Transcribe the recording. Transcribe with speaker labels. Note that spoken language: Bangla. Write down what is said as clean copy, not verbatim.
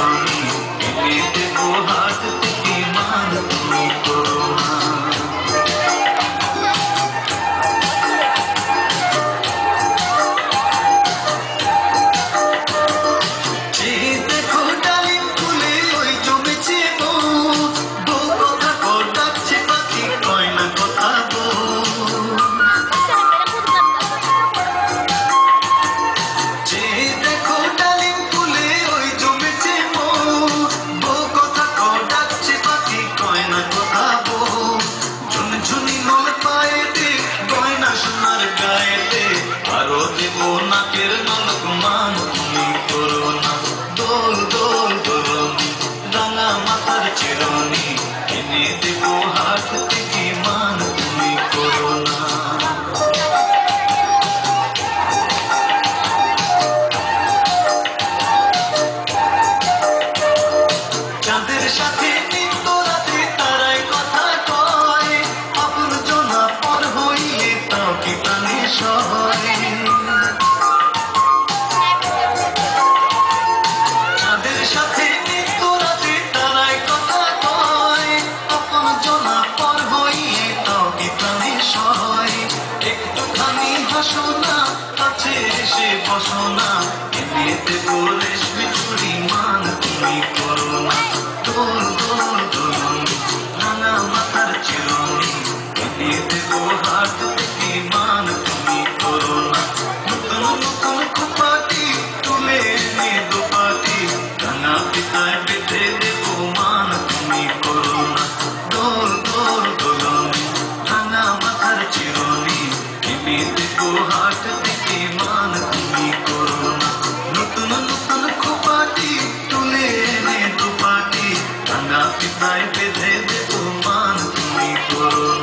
Speaker 1: চিরনি এনে দেবো হাত থেকে মান তুমি করো না। চিরনি এনে দেবো হাত থেকে মান তুমি করো না। চাঁদের সাথে নিত্য রাতে তারাই কথা কয়, আপন জনা পর হইলে তাও কি প্রাণে সয়। চাঁদের সাথে নিত্য রাতে তারাই কথা কয়, আপন জনা পর হইলে তাও কি প্রাণে সয়। একটুখানি হাসো না, কাছে এসে বসো না, এনে দেবো রেশমি চুড়ি মান তুমি করো না। দোল দোল দোলনি রাঙা মাথার চিরনি এনে দেবো হাত থেকে মান তুমি করো না। নতুন নতুন খোপাটি তুলে এনে দোপাটি রাঙা পিতায় বেঁধে দেবো মান তুমি করো না। দোল দোল দোলনি রাঙা মাথার চিরনি এনে দেবো হাত থেকে মান তুমি করো না। নতুন নতুন খোপাটি তুলে এনে দোপাটি রাঙা পিতায় বেঁধে দেবো মান তুমি করো না।